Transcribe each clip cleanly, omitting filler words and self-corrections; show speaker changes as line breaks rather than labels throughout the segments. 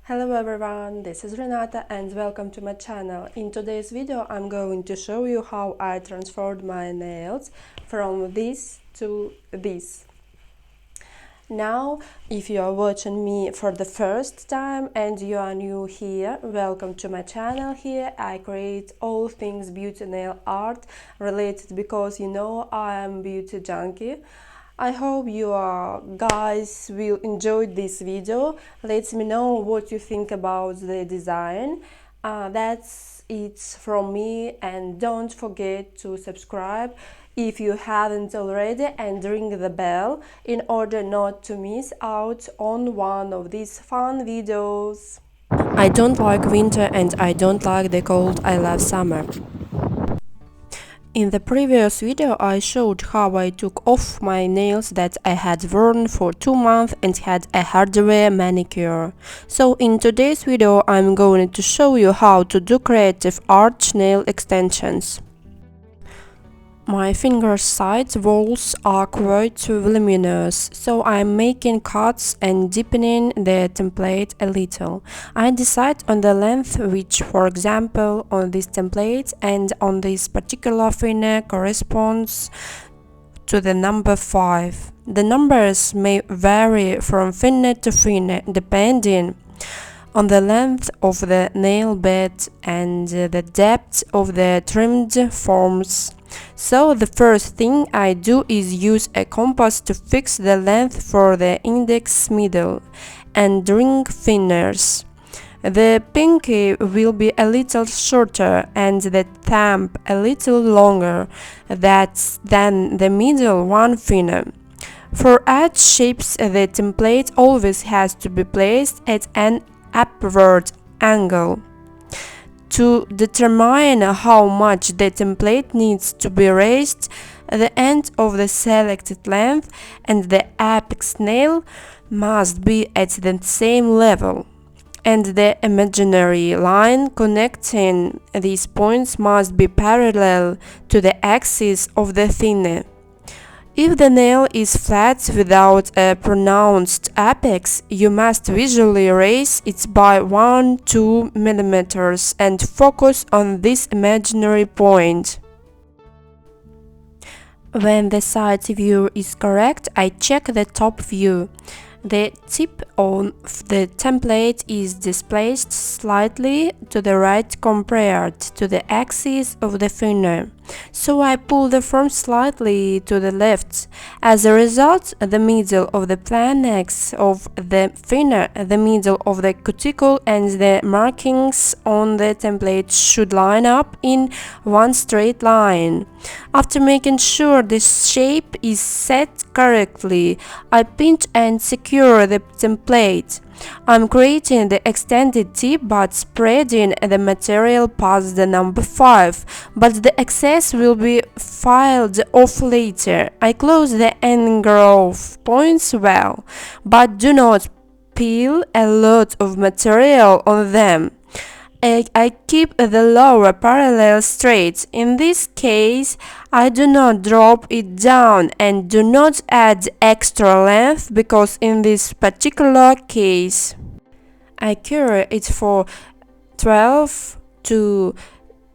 Hello everyone, this is Renata and welcome to my channel. In today's video I'm going to show you how I transformed my nails from this to this. Now, if you are watching me for the first time and you are new here, welcome to my channel. Here I create all things beauty nail art related because I am beauty junkie. I hope you guys will enjoy this video. Let me know what you think about the design. That's it from me, and don't forget to subscribe if you haven't already and ring the bell in order not to miss out on one of these fun videos. I don't like winter and I don't like the cold. I love summer. In the previous video I showed how I took off my nails that I had worn for 2 months and had a hardware manicure. So in today's video I'm going to show you how to do creative arch nail extensions. My finger side walls are quite voluminous, so I'm making cuts and deepening the template a little. I decide on the length, which for example on this template and on this particular finger corresponds to the number 5. The numbers may vary from finger to finger depending on the length of the nail bed and the depth of the trimmed forms. So the first thing I do is use a compass to fix the length for the index, middle, and ring fingers. The pinky will be a little shorter and the thumb a little longer than the middle one finger. For arch shapes, the template always has to be placed at an upward angle. To determine how much the template needs to be raised, the end of the selected length and the apex nail must be at the same level, and the imaginary line connecting these points must be parallel to the axis of the finger. If the nail is flat without a pronounced apex, you must visually raise it by 1-2 mm and focus on this imaginary point. When the side view is correct, I check the top view. The tip of the template is displaced slightly to the right compared to the axis of the finger, so I pull the form slightly to the left. As a result, the middle of the planex of the finger, the middle of the cuticle and the markings on the template should line up in one straight line. After making sure the shape is set correctly, I pinch and secure the template. I'm creating the extended tip but spreading the material past the number 5, but the excess will be filed off later. I close the engrove points well, but do not peel a lot of material on them. I keep the lower parallel straight. In this case, I do not drop it down and do not add extra length because in this particular case, I cure it for 12 to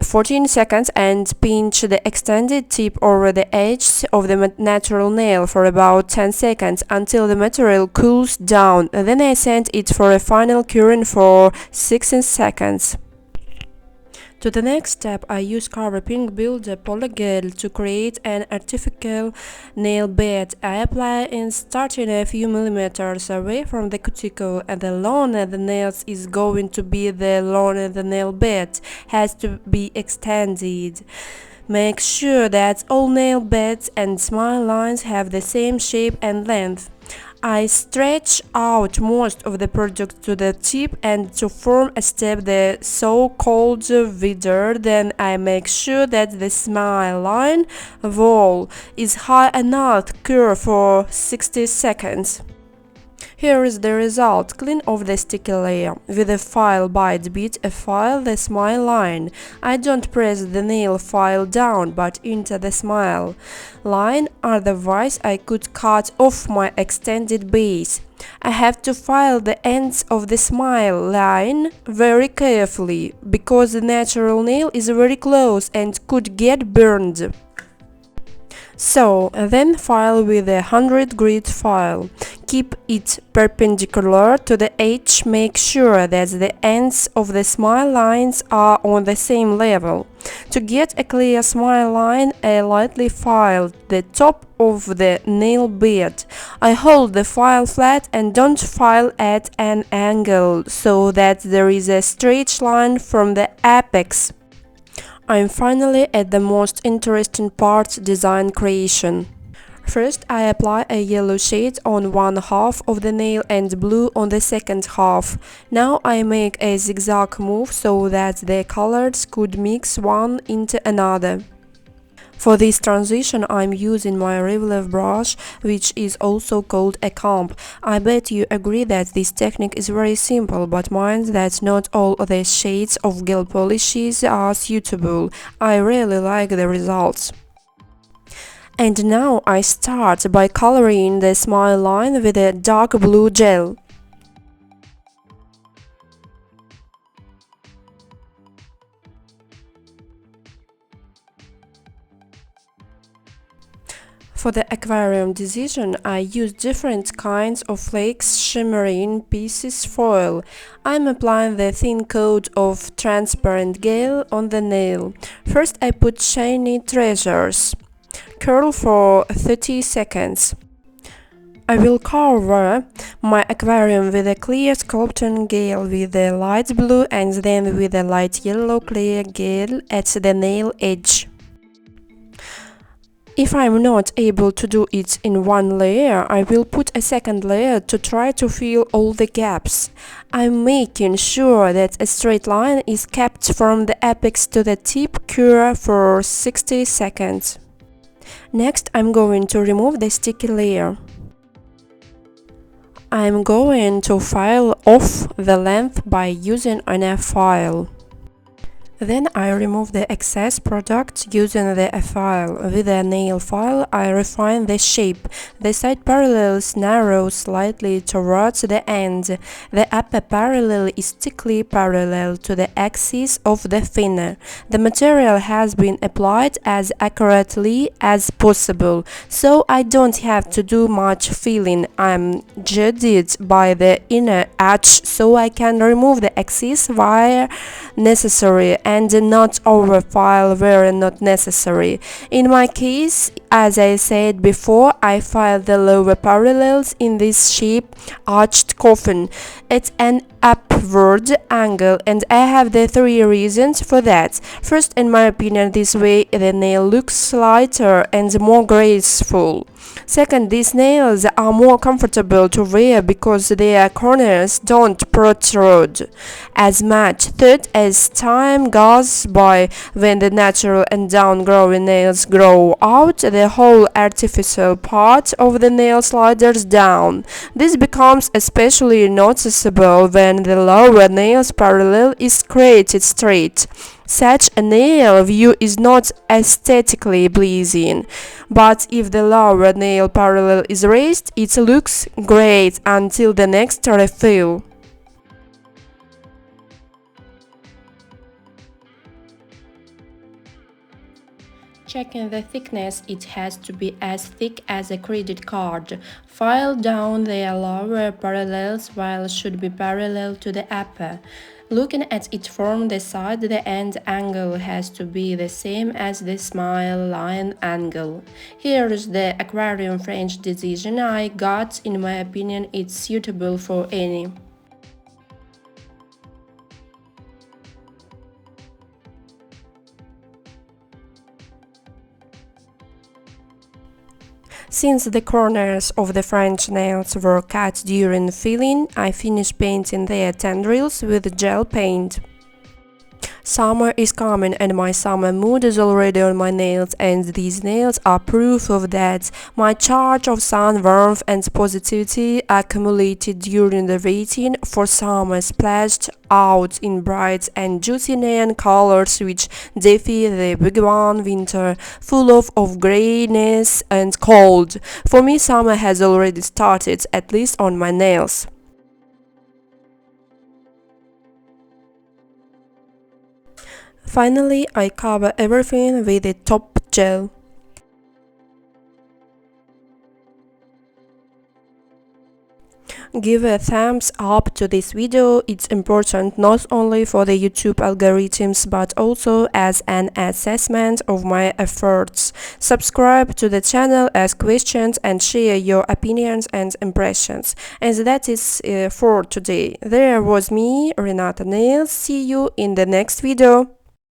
14 seconds and pinch the extended tip over the edge of the natural nail for about 10 seconds until the material cools down. Then I send it for a final curing for 16 seconds. To the next step, I use Cover Pink Builder Polygel to create an artificial nail bed. I apply it starting a few millimeters away from the cuticle, and the longer the nails is going to be, the longer the nail bed has to be extended. Make sure that all nail beds and smile lines have the same shape and length. I stretch out most of the product to the tip and to form a step, the so-called widder. Then I make sure that the smile line wall is high enough to cure for 60 seconds. Here is the result. Clean off the sticky layer. With a file bite bit, file the smile line. I don't press the nail file down, but into the smile line, otherwise I could cut off my extended base. I have to file the ends of the smile line very carefully, because the natural nail is very close and could get burned. So, then file with a 100 grit file. Keep it perpendicular to the edge. Make sure that the ends of the smile lines are on the same level. To get a clear smile line, I lightly file the top of the nail bed. I hold the file flat and don't file at an angle so that there is a straight line from the apex. I'm finally at the most interesting part, design creation. First, I apply a yellow shade on one half of the nail and blue on the second half. Now I make a zigzag move so that the colors could mix one into another. For this transition, I'm using my Revlev brush, which is also called a comb. I bet you agree that this technique is very simple, but mind that not all the shades of gel polishes are suitable. I really like the results. And now I start by coloring the smile line with a dark blue gel. For the aquarium decision, I use different kinds of flakes, shimmering pieces foil. I'm applying the thin coat of transparent gel on the nail. First I put shiny treasures. Curl for 30 seconds. I will cover my aquarium with a clear sculpting gel with a light blue and then with a light yellow clear gel at the nail edge. If I'm not able to do it in one layer, I will put a second layer to try to fill all the gaps. I'm making sure that a straight line is kept from the apex to the tip. Cure for 60 seconds. Next, I'm going to remove the sticky layer. I'm going to file off the length by using an F file. Then I remove the excess product using the file. With a nail file, I refine the shape. The side parallels narrow slightly towards the end. The upper parallel is thickly parallel to the axis of the thinner. The material has been applied as accurately as possible, so I don't have to do much filling. I'm jaded by the inner edge, so I can remove the excess where necessary and not overfile where not necessary. In my case, as I said before, I file the lower parallels in this shape arched coffin at an upward angle, and I have the three reasons for that. First, in my opinion, this way the nail looks lighter and more graceful. Second, these nails are more comfortable to wear because their corners don't protrude as much. Third, as time goes by, when the natural and down-growing nails grow out, the whole artificial part of the nail sliders down. This becomes especially noticeable when the lower nail's parallel is created straight. Such a nail view is not aesthetically pleasing, but if the lower nail parallel is raised, it looks great until the next refill. Checking the thickness, it has to be as thick as a credit card. File down the lower parallels while should be parallel to the upper. Looking at it from the side, the end angle has to be the same as the smile line angle. Here is the Aquarium French decision I got. In my opinion, it's suitable for any. Since the corners of the French nails were cut during filling, I finished painting their tendrils with gel paint. Summer is coming and my summer mood is already on my nails, and these nails are proof of that. My charge of sun warmth and positivity accumulated during the waiting for summer splashed out in bright and juicy neon colors which defy the bygone winter, full of grayness and cold. For me, summer has already started, at least on my nails. Finally, I cover everything with a top gel. Give a thumbs up to this video. It's important not only for the YouTube algorithms but also as an assessment of my efforts. Subscribe to the channel, ask questions and share your opinions and impressions. And that is for today. There was me, Renata Nails. See you in the next video.